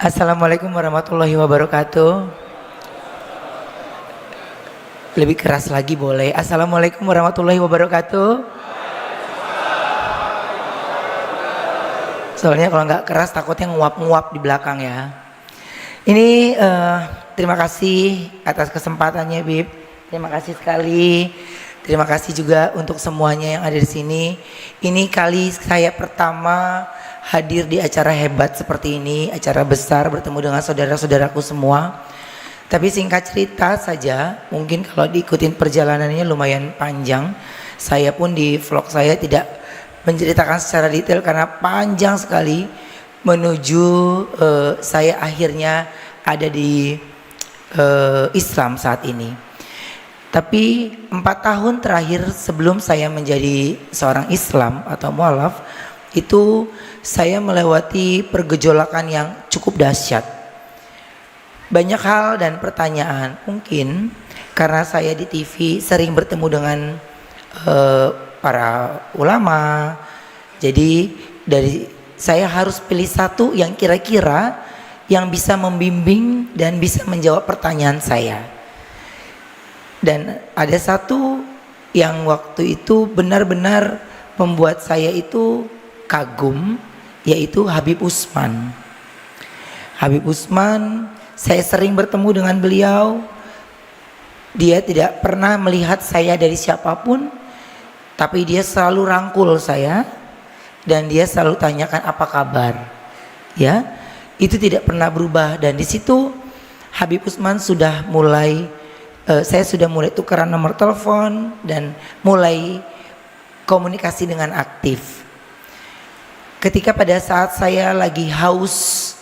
Assalamualaikum warahmatullahi wabarakatuh. Lebih keras lagi boleh. Assalamualaikum warahmatullahi wabarakatuh. Soalnya kalau nggak keras takutnya nguap-nguap di belakang ya. Ini terima kasih atas kesempatannya Bib. Terima kasih sekali. Terima kasih juga untuk semuanya yang ada di sini. Ini kali saya pertama hadir di acara hebat seperti ini, acara besar bertemu dengan saudara-saudaraku semua. Tapi singkat cerita saja, mungkin kalau diikutin perjalanannya lumayan panjang. Saya pun di vlog saya tidak menceritakan secara detail karena panjang sekali menuju saya akhirnya ada di Islam saat ini. Tapi 4 tahun terakhir sebelum saya menjadi seorang Islam atau mualaf, itu saya melewati pergejolakan yang cukup dahsyat. Banyak hal dan pertanyaan, mungkin karena saya di TV sering bertemu dengan para ulama, jadi saya harus pilih satu yang kira-kira yang bisa membimbing dan bisa menjawab pertanyaan saya. Dan ada satu yang waktu itu benar-benar membuat saya itu kagum, yaitu Habib Utsman. Habib Utsman, saya sering bertemu dengan beliau. Dia tidak pernah melihat saya dari siapapun, tapi dia selalu rangkul saya dan dia selalu tanyakan apa kabar. Ya, itu tidak pernah berubah. Dan di situ Habib Utsman sudah mulai, saya sudah mulai tukeran nomor telepon dan mulai komunikasi dengan aktif. Ketika pada saat saya lagi haus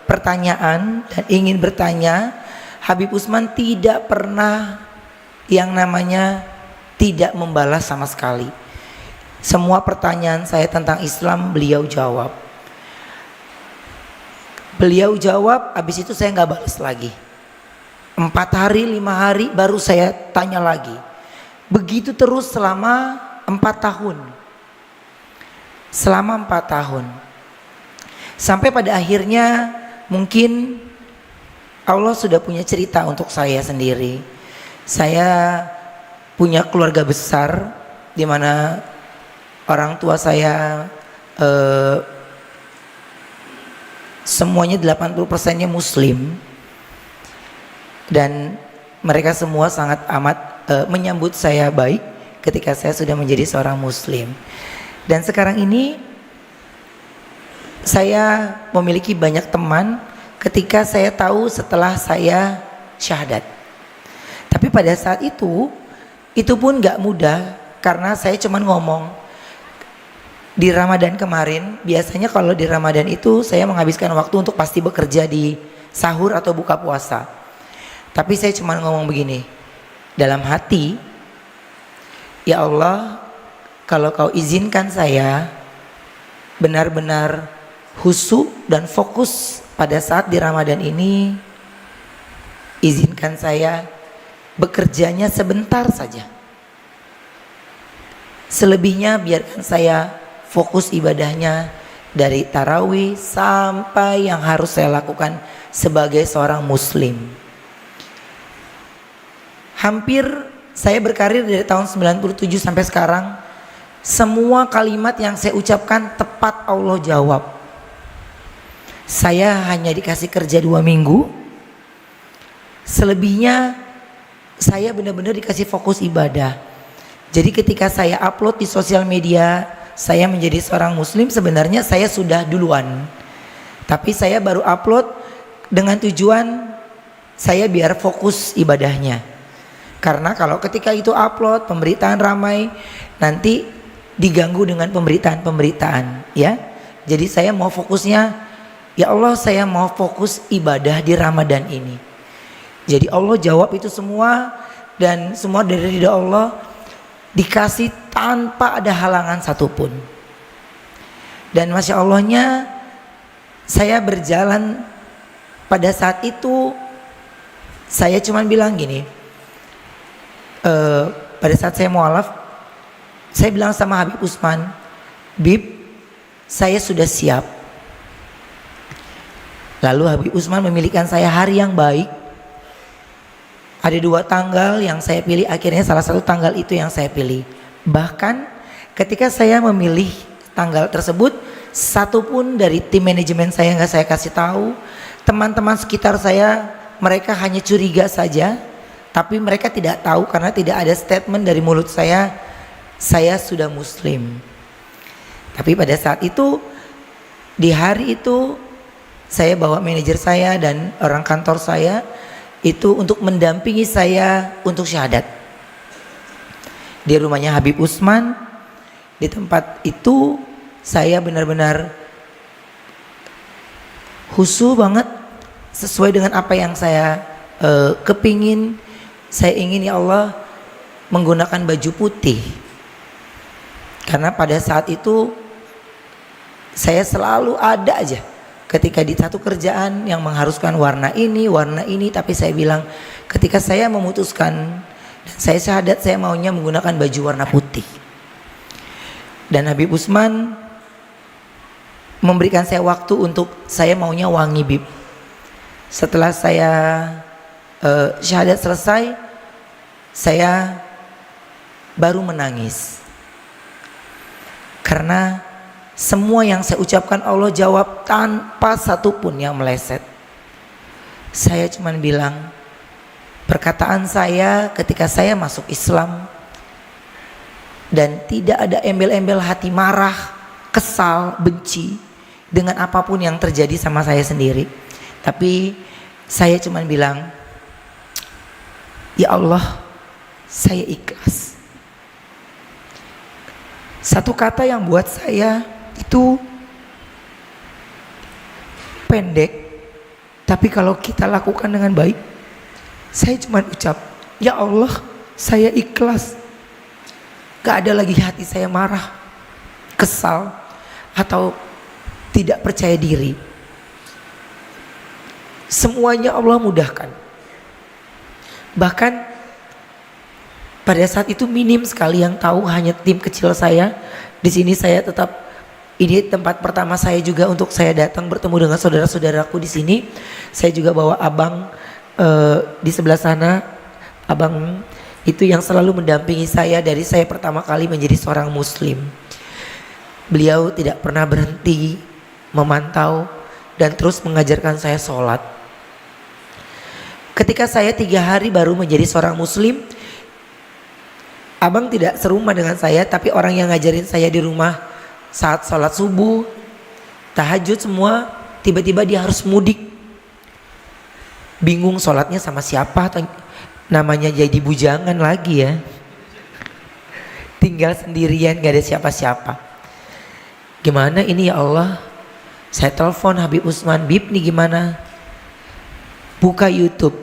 pertanyaan dan ingin bertanya, Habib Utsman tidak pernah yang namanya tidak membalas sama sekali. Semua pertanyaan saya tentang Islam beliau jawab. Beliau jawab, habis itu saya nggak balas lagi. 4 hari, 5 hari baru saya tanya lagi. Begitu terus selama 4 tahun. Selama 4 tahun. Sampai pada akhirnya mungkin Allah sudah punya cerita untuk saya sendiri. Saya punya keluarga besar di mana orang tua saya semuanya 80%-nya muslim. Dan mereka semua sangat amat menyambut saya baik ketika saya sudah menjadi seorang muslim. Dan sekarang ini saya memiliki banyak teman ketika saya tahu setelah saya syahadat. Tapi pada saat itu pun gak mudah karena saya cuma ngomong. Di Ramadan kemarin, biasanya kalau di Ramadan itu saya menghabiskan waktu untuk pasti bekerja di sahur atau buka puasa. Tapi saya cuma ngomong begini, dalam hati, ya Allah, kalau kau izinkan saya benar-benar khusyuk dan fokus pada saat di Ramadan ini, izinkan saya bekerjanya sebentar saja. Selebihnya biarkan saya fokus ibadahnya dari tarawih sampai yang harus saya lakukan sebagai seorang muslim. Hampir saya berkarir dari tahun 97 sampai sekarang, semua kalimat yang saya ucapkan tepat Allah jawab. Saya hanya dikasih kerja 2 minggu. Selebihnya saya benar-benar dikasih fokus ibadah. Jadi ketika saya upload di sosial media, saya menjadi seorang muslim, sebenarnya saya sudah duluan. Tapi saya baru upload dengan tujuan saya biar fokus ibadahnya. Karena kalau ketika itu upload, pemberitaan ramai, nanti diganggu dengan pemberitaan-pemberitaan, ya. Jadi saya mau fokusnya, ya Allah, saya mau fokus ibadah di Ramadan ini. Jadi Allah jawab itu semua, dan semua dari ridha Allah dikasih tanpa ada halangan satupun. Dan Masya Allahnya, saya berjalan pada saat itu, saya cuma bilang gini, pada saat saya mualaf, saya bilang sama Habib Utsman, Bib, saya sudah siap. Lalu Habib Usman memilihkan saya hari yang baik. Ada 2 tanggal yang saya pilih, akhirnya salah satu tanggal itu yang saya pilih. Bahkan ketika saya memilih tanggal tersebut, satu pun dari tim manajemen saya nggak saya kasih tahu. Teman-teman sekitar saya, mereka hanya curiga saja, tapi mereka tidak tahu karena tidak ada statement dari mulut saya sudah muslim. Tapi pada saat itu, di hari itu, saya bawa manajer saya dan orang kantor saya itu untuk mendampingi saya untuk syahadat. Di rumahnya Habib Usman, di tempat itu saya benar-benar khusyuk banget sesuai dengan apa yang saya kepingin. Saya ingin ya Allah menggunakan baju putih. Karena pada saat itu saya selalu ada aja ketika di satu kerjaan yang mengharuskan warna ini, tapi saya bilang ketika saya memutuskan dan saya syahadat, saya maunya menggunakan baju warna putih. Dan Habib Usman memberikan saya waktu untuk saya maunya wangi, Bib. Setelah saya syahadat selesai, saya baru menangis. Karena semua yang saya ucapkan Allah jawab tanpa satupun yang meleset. Saya cuma bilang, perkataan saya ketika saya masuk Islam dan tidak ada embel-embel hati marah, kesal, benci dengan apapun yang terjadi sama saya sendiri. Tapi saya cuma bilang, ya Allah, saya ikhlas. Satu kata yang buat saya itu pendek, tapi kalau kita lakukan dengan baik, saya cuma ucap, ya Allah, saya ikhlas. Gak ada lagi hati saya marah, kesal, atau tidak percaya diri. Semuanya Allah mudahkan. Bahkan pada saat itu minim sekali yang tahu, hanya tim kecil saya. Di sini saya tetap, ini tempat pertama saya juga untuk saya datang bertemu dengan saudara-saudaraku di sini. Saya juga bawa abang di sebelah sana. Abang itu yang selalu mendampingi saya dari saya pertama kali menjadi seorang muslim. Beliau tidak pernah berhenti memantau dan terus mengajarkan saya sholat. Ketika saya 3 hari baru menjadi seorang muslim, abang tidak serumah dengan saya, tapi orang yang ngajarin saya di rumah saat sholat subuh, tahajud semua, tiba-tiba dia harus mudik. Bingung sholatnya sama siapa, atau namanya jadi bujangan lagi ya. Tinggal sendirian, gak ada siapa-siapa. Gimana ini ya Allah? Saya telepon Habib Usman, Bib nih gimana? Buka YouTube,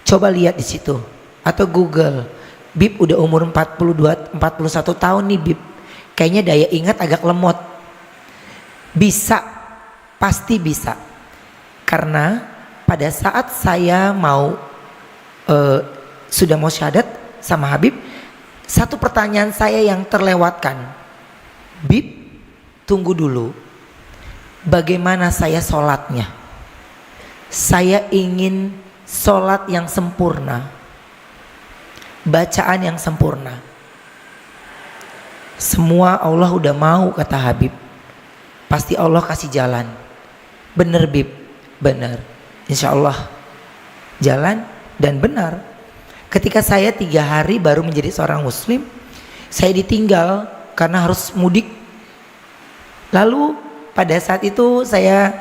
coba lihat di situ, atau Google. Bib udah umur 41 tahun nih Bib. Kayaknya daya ingat agak lemot. Bisa, pasti bisa. Karena pada saat saya mau sudah mau syahadat sama Habib, satu pertanyaan saya yang terlewatkan. Bib, tunggu dulu. Bagaimana saya sholatnya? Saya ingin sholat yang sempurna, bacaan yang sempurna. Semua Allah udah mau, kata Habib. Pasti Allah kasih jalan. Bener Bib, bener. Insya Allah jalan dan benar. Ketika saya 3 hari baru menjadi seorang muslim, saya ditinggal karena harus mudik. Lalu pada saat itu saya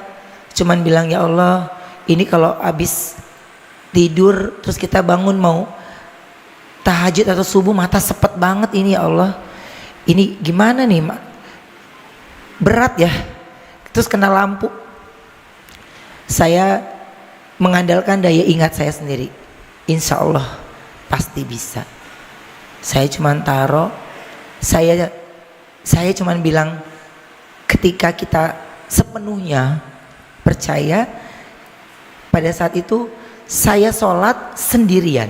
cuman bilang, ya Allah, ini kalau habis tidur terus kita bangun mau tahajud atau subuh, mata sepet banget ini ya Allah. Ini gimana nih, berat ya. Terus kena lampu. Saya mengandalkan daya ingat saya sendiri. Insya Allah pasti bisa. Saya cuman taruh, saya cuman bilang, ketika kita sepenuhnya percaya, pada saat itu saya sholat sendirian.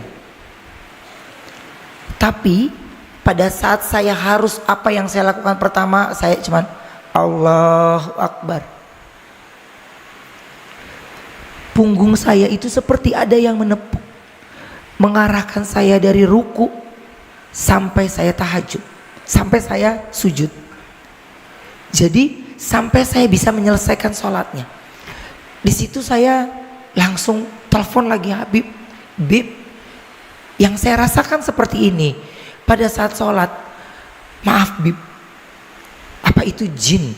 Tapi pada saat saya harus, apa yang saya lakukan pertama, saya cuman Allahu Akbar. Punggung saya itu seperti ada yang menepuk, mengarahkan saya dari ruku sampai saya tahajud, sampai saya sujud. Jadi sampai saya bisa menyelesaikan sholatnya. Di situ saya langsung telepon lagi Habib, Bib, yang saya rasakan seperti ini pada saat sholat. Maaf Bib, apa itu jin?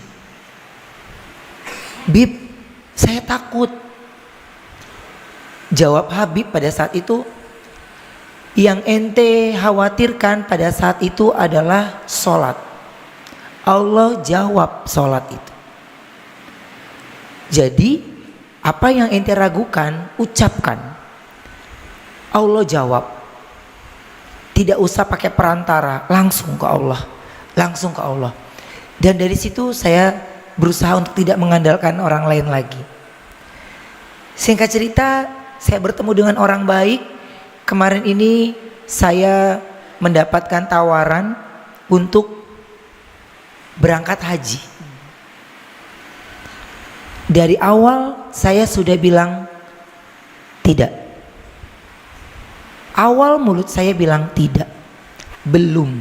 Bib, saya takut. Jawab Habib pada saat itu, yang ente khawatirkan pada saat itu adalah sholat. Allah jawab sholat itu. Jadi apa yang ente ragukan, ucapkan. Allah jawab. Tidak usah pakai perantara, langsung ke Allah. Langsung ke Allah. Dan dari situ saya berusaha untuk tidak mengandalkan orang lain lagi. Singkat cerita, saya bertemu dengan orang baik. Kemarin ini saya mendapatkan tawaran untuk berangkat haji. Dari awal saya sudah bilang tidak. Awal mulut saya bilang tidak, belum,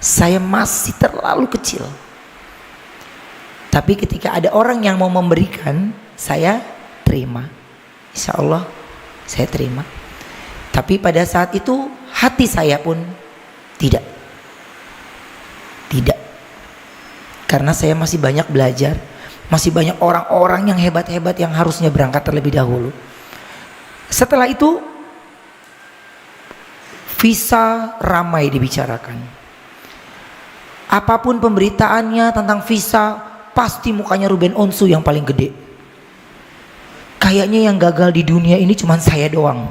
saya masih terlalu kecil. Tapi ketika ada orang yang mau memberikan, saya terima. Insya Allah saya terima. Tapi pada saat itu hati saya pun tidak. Tidak. Karena saya masih banyak belajar, masih banyak orang-orang yang hebat-hebat yang harusnya berangkat terlebih dahulu. Setelah itu visa ramai dibicarakan. Apapun pemberitaannya tentang visa, pasti mukanya Ruben Onsu yang paling gede. Kayaknya yang gagal di dunia ini cuma saya doang.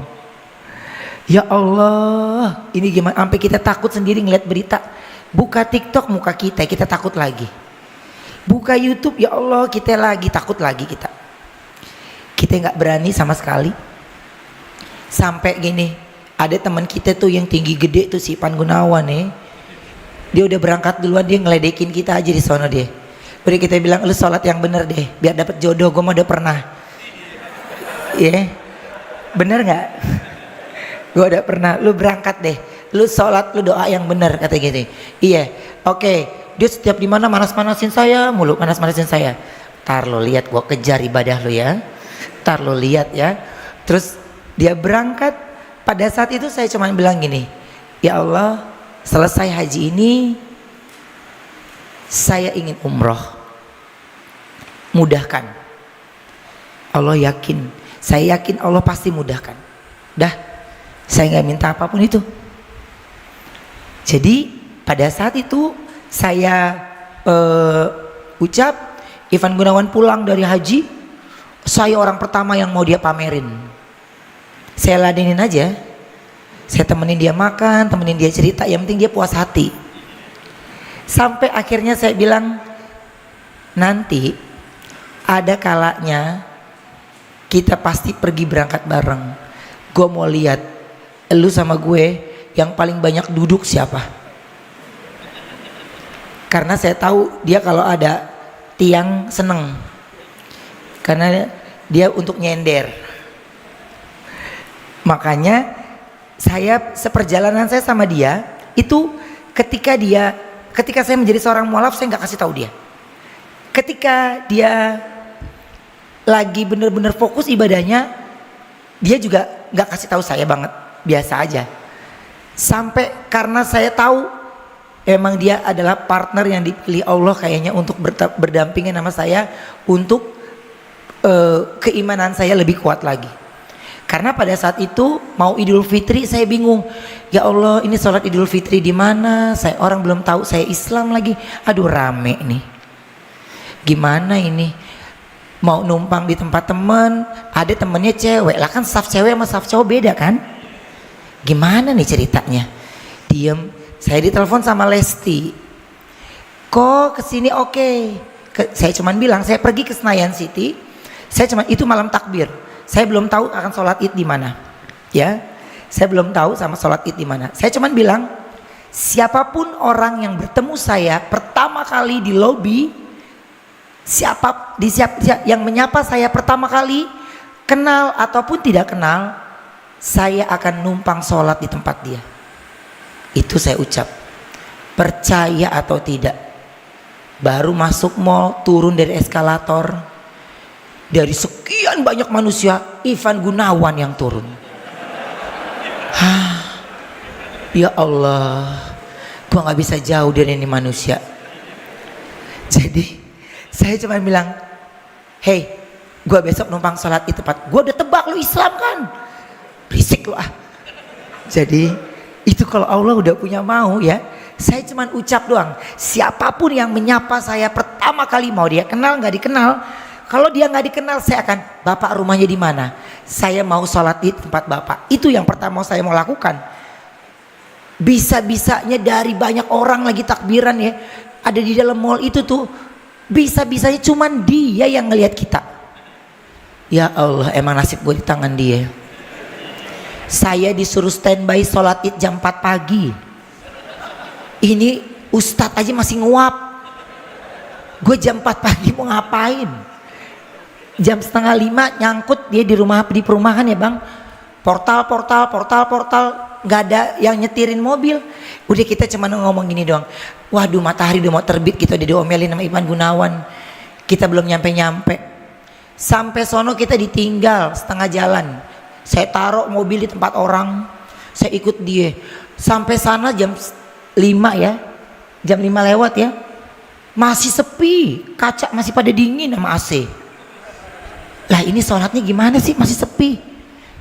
Ya Allah, ini gimana? Sampai kita takut sendiri ngeliat berita. Buka TikTok muka kita takut lagi. Buka YouTube, ya Allah, kita lagi takut lagi kita. Kita nggak berani sama sekali. Sampai gini, ada teman kita tuh yang tinggi gede tuh si Pan Gunawan nih. Dia udah berangkat duluan, dia ngeledekin kita aja di sono deh. Udah kita bilang lu sholat yang bener deh, biar dapat jodoh. Gue mah udah pernah. Iya, bener nggak? Gue udah pernah. Lu berangkat deh, lu sholat, lu doa yang bener kata gitu. Iya, oke. Dia setiap di mana manas-manasin saya mulu, manas-manasin saya. Tar lo lihat gue kejar ibadah lo ya. Tar lo lihat ya. Terus dia berangkat. Pada saat itu saya cuma bilang gini, ya Allah, selesai haji ini saya ingin umroh. Mudahkan. Allah yakin, saya yakin Allah pasti mudahkan. Dah, saya nggak minta apapun itu. Jadi pada saat itu saya ucap, Ivan Gunawan pulang dari haji, saya orang pertama yang mau dia pamerin. Saya ladenin aja, saya temenin dia makan, temenin dia cerita, yang penting dia puas hati. Sampai akhirnya saya bilang, nanti ada kalanya kita pasti pergi berangkat bareng. Gue mau lihat lu sama gue yang paling banyak duduk siapa. Karena saya tahu dia kalau ada tiang seneng, karena dia untuk nyender. Makanya saya seperjalanan saya sama dia itu ketika saya menjadi seorang mualaf, saya nggak kasih tahu dia. Ketika dia lagi benar-benar fokus ibadahnya, dia juga nggak kasih tahu saya banget, biasa aja. Sampai karena saya tahu emang dia adalah partner yang dipilih Allah kayaknya untuk berdampingan sama saya untuk keimanan saya lebih kuat lagi. Karena pada saat itu mau Idul Fitri saya bingung. Ya Allah, ini sholat Idul Fitri di mana? Saya orang belum tahu, saya Islam lagi. Aduh rame nih. Gimana ini? Mau numpang di tempat teman, ada temennya cewek. Lah kan saf cewek sama saf cowok beda kan? Gimana nih ceritanya? Diem. Saya ditelepon sama Lesti. Kok kesini oke? Saya cuman bilang saya pergi ke Senayan City. Saya cuman itu malam takbir. Saya belum tahu akan sholat id di mana, ya. Saya belum tahu sama sholat id di mana. Saya cuman bilang, siapapun orang yang bertemu saya pertama kali di lobi, yang menyapa saya pertama kali, kenal ataupun tidak kenal, saya akan numpang sholat di tempat dia. Itu saya ucap, percaya atau tidak. Baru masuk mall, turun dari eskalator, dari sekian banyak manusia, Ivan Gunawan yang turun. Ya Allah, gua gak bisa jauh dari ini manusia. Jadi saya cuma bilang, hey, gua besok numpang sholat di tempat. Gua udah tebak lu Islam kan, berisik lu ah. Jadi itu kalau Allah udah punya mau ya, saya cuma ucap doang. Siapapun yang menyapa saya pertama kali, mau dia kenal nggak dikenal, kalau dia nggak dikenal, saya akan, Bapak rumahnya di mana? Saya mau sholat di tempat Bapak. Itu yang pertama saya mau lakukan. Bisa-bisanya dari banyak orang lagi takbiran ya, ada di dalam mall itu tuh, bisa-bisanya cuman dia yang ngelihat kita. Ya Allah, emang nasib gue di tangan dia. Saya disuruh standby sholat id jam 4 pagi. Ini ustadz aja masih nguap. Gue jam 4 pagi mau ngapain? Jam 4:30 nyangkut dia di perumahan ya bang. Portal, nggak ada yang nyetirin mobil. Udah kita cuma ngomong gini doang. Waduh, matahari udah mau terbit, kita udah diomelin sama Ivan Gunawan. Kita belum nyampe-nyampe. Sampai sono kita ditinggal setengah jalan. Saya taruh mobil di tempat orang, saya ikut dia. Sampai sana jam 5 ya, jam 5 lewat ya, masih sepi, kaca masih pada dingin sama AC. Lah ini sholatnya gimana sih masih sepi?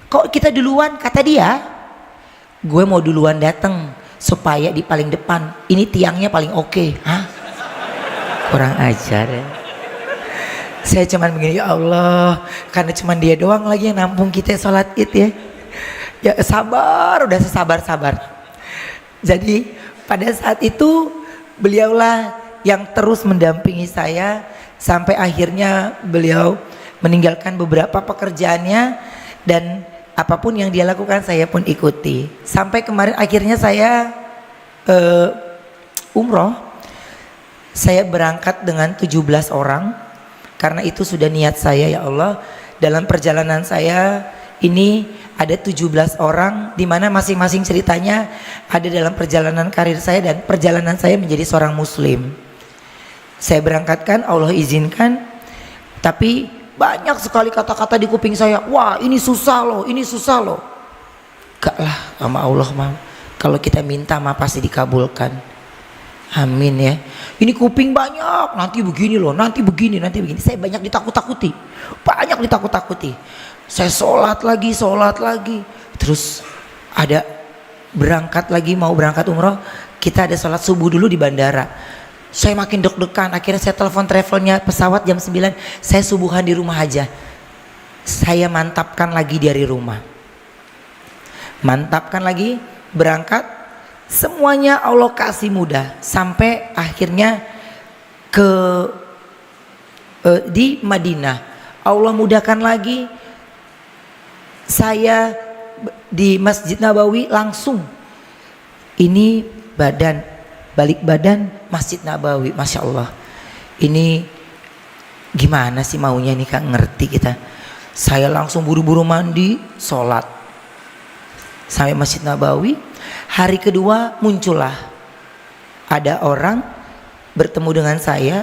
Kok kita duluan? Kata dia, gue mau duluan datang supaya di paling depan. Ini tiangnya paling oke. Hah? Kurang ajar ya. Saya cuman begini, ya Allah, karena cuman dia doang lagi yang nampung kita sholat id ya. Ya sabar, udah sabar. Jadi pada saat itu beliaulah yang terus mendampingi saya sampai akhirnya beliau meninggalkan beberapa pekerjaannya, dan apapun yang dia lakukan saya pun ikuti. Sampai kemarin akhirnya saya umroh. Saya berangkat dengan 17 orang. Karena itu sudah niat saya, ya Allah, dalam perjalanan saya ini ada 17 orang, di mana masing-masing ceritanya ada dalam perjalanan karir saya dan perjalanan saya menjadi seorang muslim. Saya berangkatkan, Allah izinkan, tapi banyak sekali kata-kata di kuping saya, wah ini susah loh, ini susah loh. Gak lah, sama Allah mah, kalau kita minta mah pasti dikabulkan. Amin ya. Ini kuping banyak, nanti begini loh, nanti begini. Saya banyak ditakut-takuti, Saya sholat lagi. Terus ada berangkat lagi, mau berangkat umroh. Kita ada sholat subuh dulu di bandara. Saya makin deg-degan. Akhirnya saya telepon travelnya pesawat jam 9. Saya subuhan di rumah aja. Saya mantapkan lagi dari rumah. Mantapkan lagi, berangkat. Semuanya Allah kasih mudah sampai akhirnya di Madinah. Allah mudahkan lagi, saya di Masjid Nabawi langsung. Ini balik badan Masjid Nabawi, Masya Allah. Ini gimana sih maunya ini, Kak, ngerti kita. Saya langsung buru-buru mandi, sholat sampai Masjid Nabawi. Hari kedua muncullah ada orang bertemu dengan saya.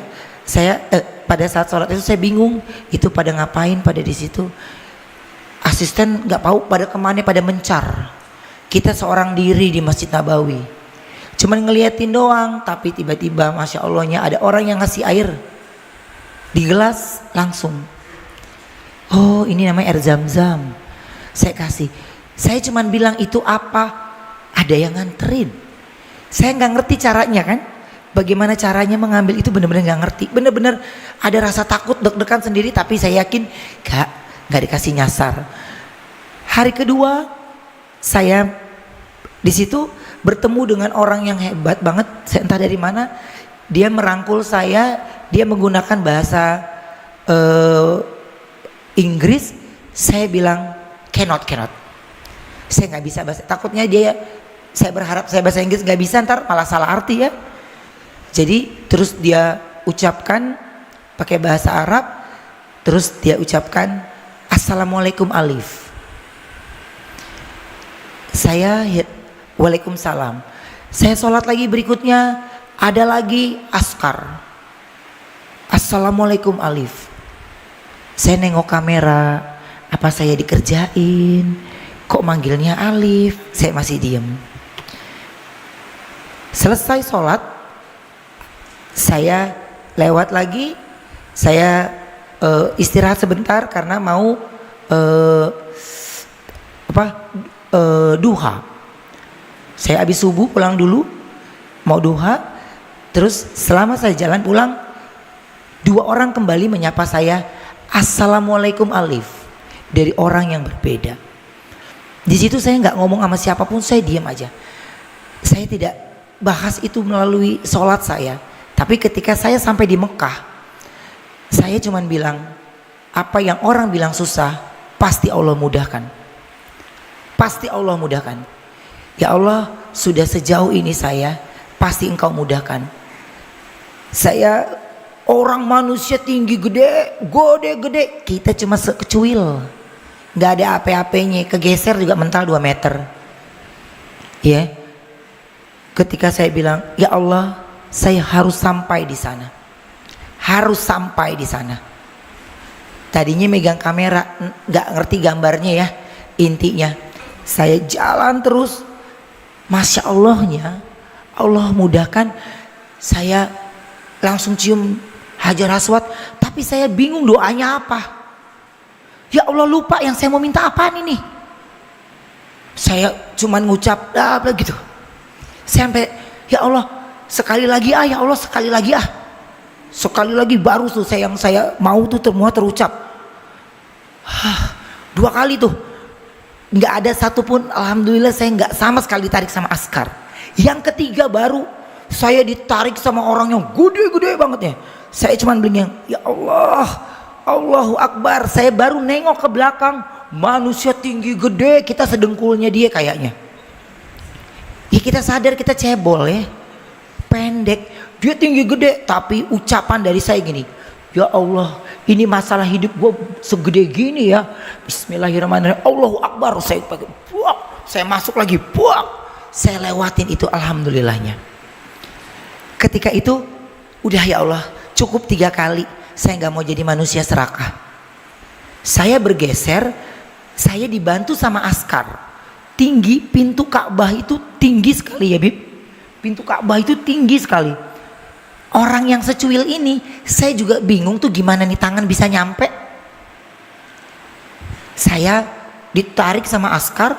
Pada saat sholat itu saya bingung, itu pada ngapain pada di situ. Asisten nggak tahu pada kemana, pada mencar. Kita seorang diri di Masjid Nabawi, cuman ngeliatin doang. Tapi tiba-tiba Masya Allahnya ada orang yang ngasih air di gelas langsung. Oh ini namanya air zam-zam. Saya kasih. Saya cuman bilang itu apa? Ada yang nganterin. Saya nggak ngerti caranya kan, bagaimana caranya mengambil itu, bener-bener nggak ngerti. Bener-bener ada rasa takut, deg-degan sendiri. Tapi saya yakin nggak dikasih nyasar. Hari kedua saya di situ bertemu dengan orang yang hebat banget. Saya entah dari mana, dia merangkul saya. Dia menggunakan bahasa Inggris. Saya bilang cannot. Saya nggak bisa bahasa, takutnya saya berharap saya bahasa Inggris nggak bisa, ntar malah salah arti ya. Jadi terus dia ucapkan pakai bahasa Arab, terus dia ucapkan Assalamualaikum alif. Saya waalaikumsalam. Saya sholat lagi berikutnya, ada lagi askar. Assalamualaikum alif. Saya nengok kamera, apa saya dikerjain? Kok manggilnya alif? Saya masih diem. Selesai sholat, saya lewat lagi, saya istirahat sebentar karena mau duha. Saya habis subuh pulang dulu, mau duha. Terus selama saya jalan pulang, 2 orang kembali menyapa saya, Assalamualaikum alif, dari orang yang berbeda. Di situ saya nggak ngomong sama siapapun, saya diam aja. Saya tidak bahas itu melalui sholat saya. Tapi ketika saya sampai di Mekah, saya cuman bilang, apa yang orang bilang susah, pasti Allah mudahkan. Pasti Allah mudahkan. Ya Allah, sudah sejauh ini saya, pasti Engkau mudahkan. Saya orang manusia tinggi gede, kita cuma sekecuil, nggak ada apa-apanya, kegeser juga mental 2 meter. Ya, ketika saya bilang, ya Allah, saya harus sampai di sana, harus sampai di sana. Tadinya megang kamera, nggak ngerti gambarnya ya, intinya saya jalan terus, masya Allahnya, Allah mudahkan. Saya langsung cium Hajar Aswad, tapi saya bingung doanya apa. Ya Allah, lupa yang saya mau minta apaan ini. Saya cuman ngucap gitu. Sampai ya Allah, sekali lagi ya Allah, sekali lagi sekali lagi baru tuh yang saya mau tuh semua terucap. 2 kali tuh, nggak ada satupun, alhamdulillah saya nggak sama sekali ditarik sama askar. Yang ketiga baru saya ditarik sama orang yang gede-gede banget ya. Saya cuman bilang, ya Allah, Allahu Akbar. Saya baru nengok ke belakang, manusia tinggi gede, kita sedengkulnya dia kayaknya. Ya kita sadar kita cebol ya, pendek, dia tinggi gede, tapi ucapan dari saya gini, ya Allah, ini masalah hidup gue segede gini ya, Bismillahirrahmanirrahim, Allahu Akbar. Saya pakai buak, saya masuk lagi buak, saya lewatin itu, alhamdulillahnya. Ketika itu udah, ya Allah, cukup 3 kali, saya nggak mau jadi manusia serakah. Saya bergeser, saya dibantu sama askar. Tinggi, pintu Ka'bah itu tinggi sekali ya Bib. Pintu Ka'bah itu tinggi sekali. Orang yang secuil ini, saya juga bingung tuh gimana nih tangan bisa nyampe. Saya ditarik sama askar,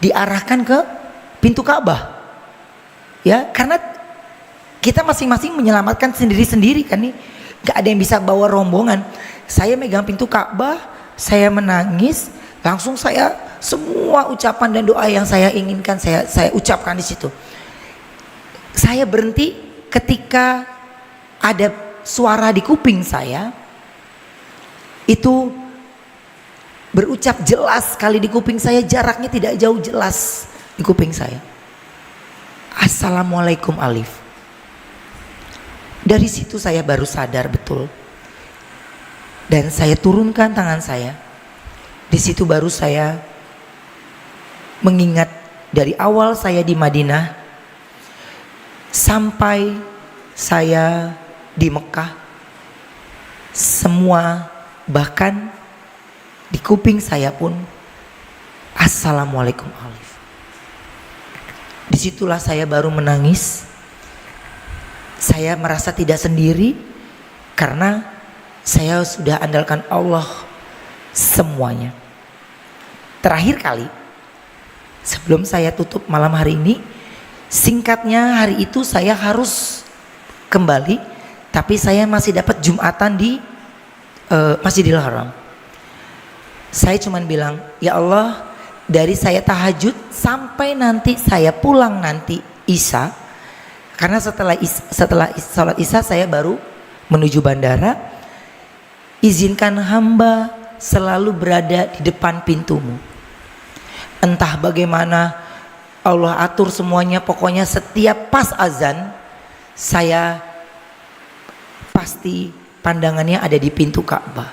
diarahkan ke pintu Ka'bah. Ya, karena kita masing-masing menyelamatkan sendiri-sendiri kan nih. Gak ada yang bisa bawa rombongan. Saya megang pintu Ka'bah, saya menangis, langsung saya semua ucapan dan doa yang saya inginkan saya ucapkan di situ. Saya berhenti ketika ada suara di kuping saya itu berucap jelas sekali di kuping saya, jaraknya tidak jauh, jelas di kuping saya, Assalamualaikum alif. Dari situ saya baru sadar betul, dan saya turunkan tangan saya. Di situ baru saya mengingat dari awal saya di Madinah sampai saya di Mekah, semua, bahkan di kuping saya pun Assalamualaikum alif. Disitulah saya baru menangis. Saya merasa tidak sendiri karena saya sudah andalkan Allah semuanya. Terakhir kali sebelum saya tutup malam hari ini, singkatnya hari itu saya harus kembali, tapi saya masih dapat Jumatan di Masjidil Haram. Saya cuman bilang, ya Allah, dari saya tahajud sampai nanti saya pulang nanti Isya, karena setelah sholat Isya saya baru menuju bandara, izinkan hamba selalu berada di depan pintumu. Entah bagaimana Allah atur semuanya, pokoknya setiap pas azan saya pasti pandangannya ada di pintu Ka'bah,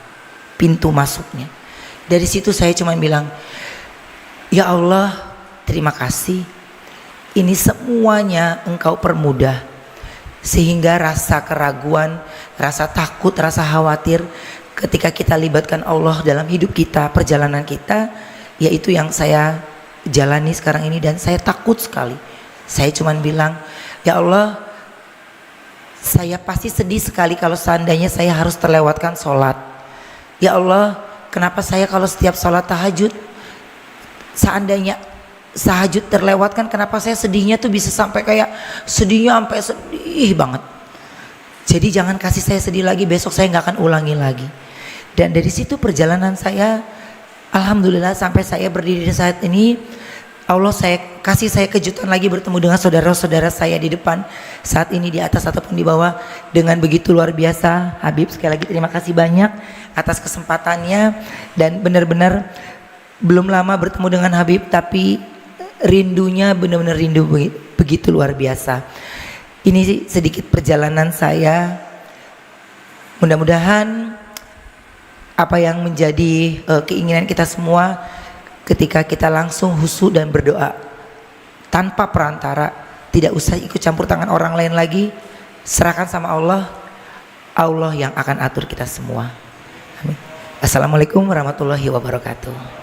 pintu masuknya. Dari situ saya cuma bilang, ya Allah, terima kasih. Ini semuanya Engkau permudah. Sehingga rasa keraguan, rasa takut, rasa khawatir ketika kita libatkan Allah dalam hidup kita, perjalanan kita, yaitu yang saya jalani sekarang ini, dan saya takut sekali. Saya cuma bilang, ya Allah, saya pasti sedih sekali kalau seandainya saya harus terlewatkan sholat. Ya Allah, kenapa saya kalau setiap sholat tahajud, seandainya tahajud terlewatkan, kenapa saya sedihnya tuh bisa sampai kayak sedihnya sampai sedih banget. Jadi jangan kasih saya sedih lagi, besok saya nggak akan ulangi lagi. Dan dari situ perjalanan saya, alhamdulillah sampai saya berdiri saat ini, Allah kasih saya kejutan lagi bertemu dengan saudara-saudara saya di depan saat ini, di atas ataupun di bawah, dengan begitu luar biasa. Habib, sekali lagi terima kasih banyak atas kesempatannya, dan benar-benar belum lama bertemu dengan Habib tapi rindunya benar-benar rindu begitu luar biasa. Ini sedikit perjalanan saya. Mudah-mudahan apa yang menjadi keinginan kita semua ketika kita langsung khusyuk dan berdoa tanpa perantara, tidak usah ikut campur tangan orang lain lagi, serahkan sama Allah, Allah yang akan atur kita semua. Amin. Assalamualaikum warahmatullahi wabarakatuh.